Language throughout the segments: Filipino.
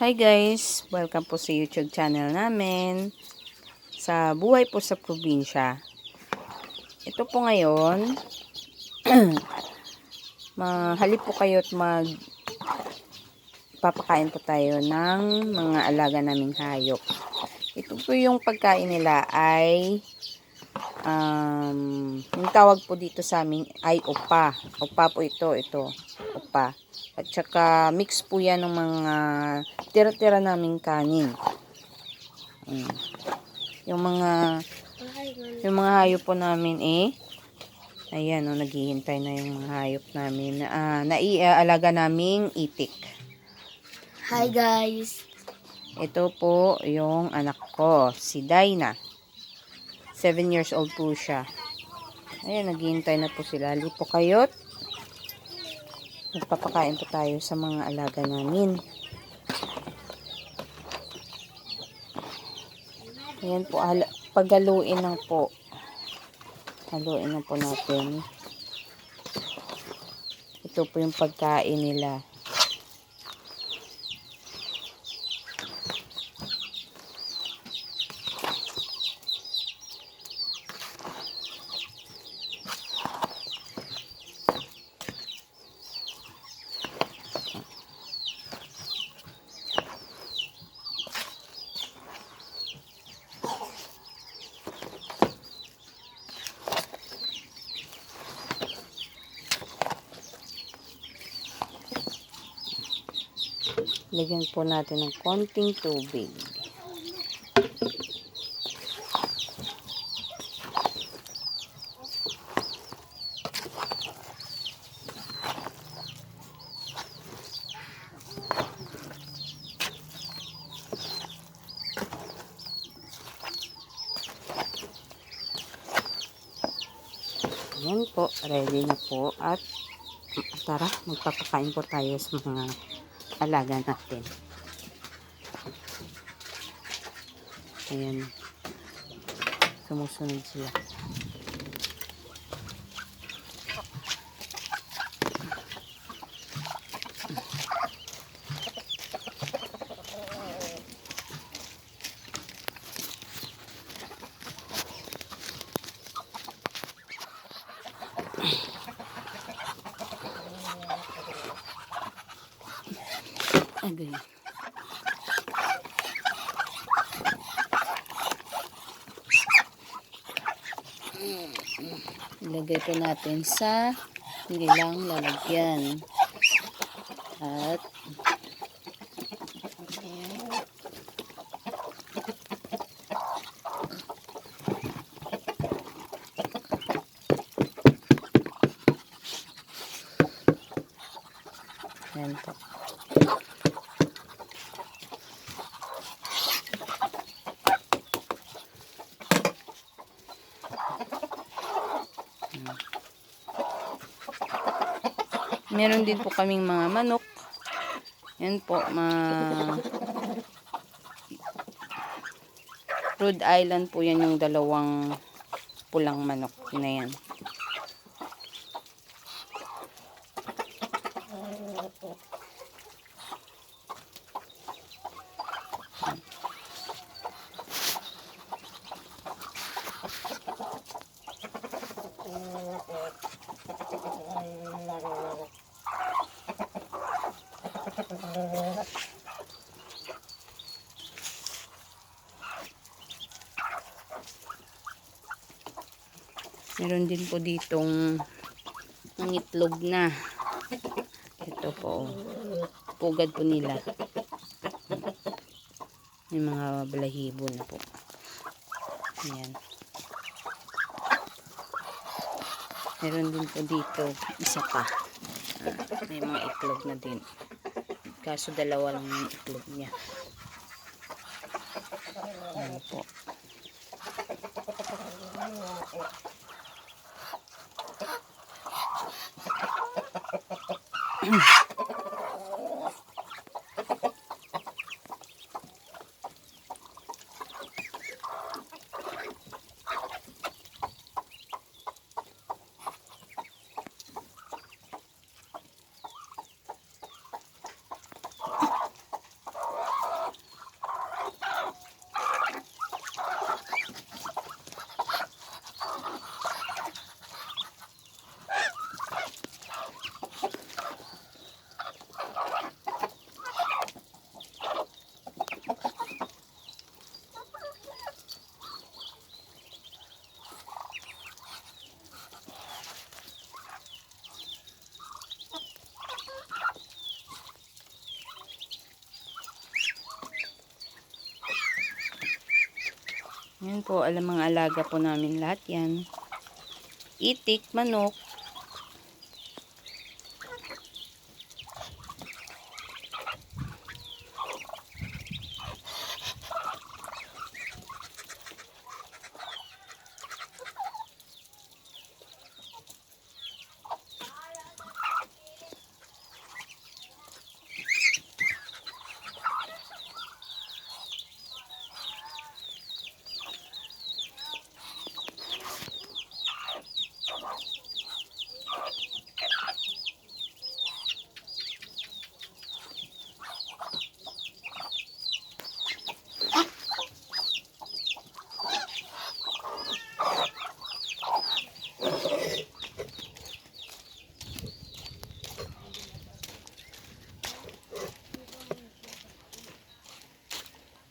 Hi guys! Welcome po sa YouTube channel namin. Sa buhay po sa probinsya. Ito po ngayon, halip po kayo at papakain po tayo ng mga alaga naming hayop. Ito po yung pagkain nila ay yung tawag po dito sa amin ay upa. Upa po ito, upa. At saka mix po yan ng mga tira-tira naming kanin. Yung mga hayop po namin ayan naghihintay na yung mga hayop namin naialaga naming itik. Hi guys. Ito po yung anak ko, si Dina. 7 years old po siya. Ayan, naghihintay na po sila. Halip po kayo't magpapakain po tayo sa mga alaga namin. Ayan po, paghaluin lang po. Haluin lang po natin. Ito po yung pagkain nila. Lagyan po natin ng konting tubig. Ayan po, ready na po at tara, magpapakain po tayo sa mga alaga natin. Ayan, sumusunod sila. Agay. Ilagay po natin sa nilang lalagyan. At ayan po. Meron din po kaming mga manok. Yan po, Rhode Island po yan, yung dalawang pulang manok na yan. Meron din po ditong itlog na. Ito po, pugad po nila. Yung mga balahibo na po. Ayan. Meron din po dito isa pa. May mga itlog na din. Kaso dalawa lang yung itlog niya. Ayan po. Yan po, alam mga alaga po namin lahat yan. Itik, manok.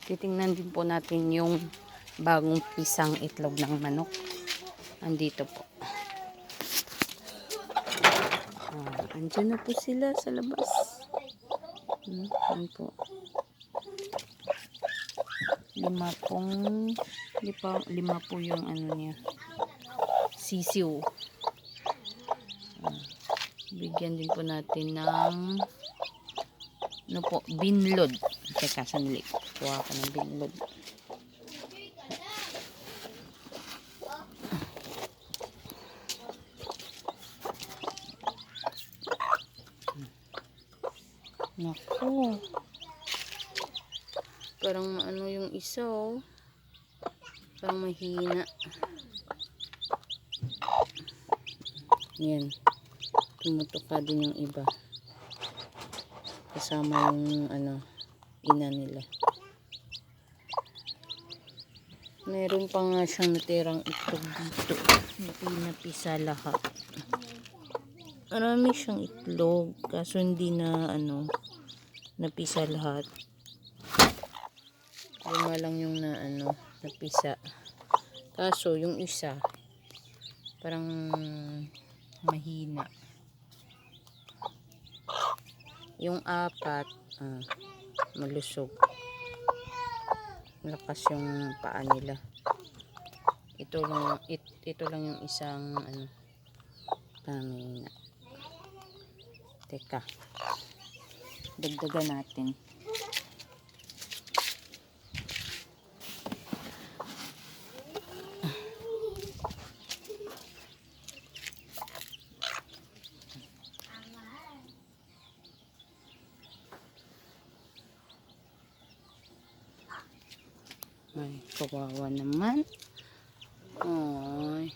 Titingnan din po natin yung bagong pisang itlog ng manok. Andito po. Andyan na po sila sa labas. Yan po. Lima po yung ano niya. Sisiw. Bigyan din po natin ng ano po, binlod. Teka, sandali. Kuha ko ng binlod. Naku. Parang ano yung isa, oh. Parang mahina. Yan. Tumutuka din yung iba. Kasama yung ano, ina nila. Meron pa nga siyang natirang itlog dito. Napisa lahat. Marami siyang itlog. Kaso hindi na ano, napisa lahat. Lima lang yung na ano, napisa. Kaso yung isa, parang mahina. Yung apat, malusog. Malakas yung paa nila. Ito lang yung isang ano, pangina. Teka. Dagdagan natin. Ay, kawawa naman. Ay.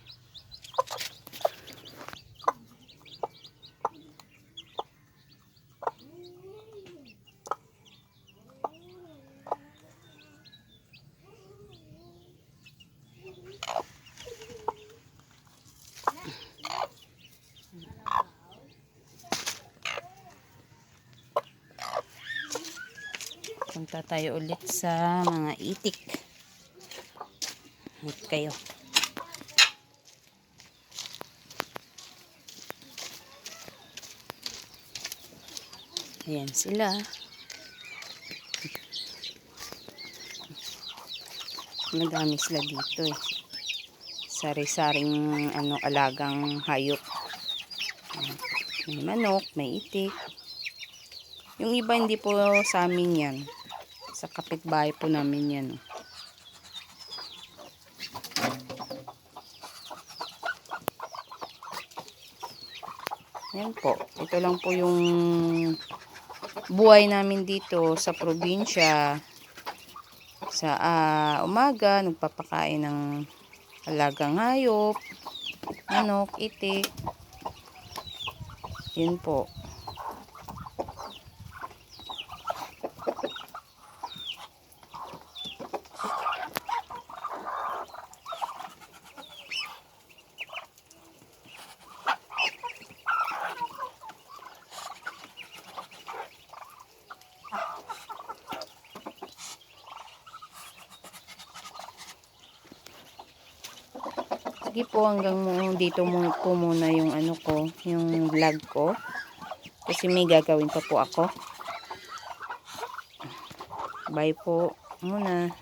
Punta tayo ulit sa mga itik. Wait kayo. Ayan sila. Madami sila dito eh. Sari-saring ano, alagang hayop. May manok, may itik. Yung iba hindi po sa amin yan. Sa kapitbahay po namin yan. Yan po. Ito lang po yung buhay namin dito sa probinsya. Sa umaga, nagpapakain ng alagang hayop, manok, itik. Yun po. Sige po, hanggang dito po muna yung ano ko, yung vlog ko. Kasi may gagawin pa po ako. Bye po muna.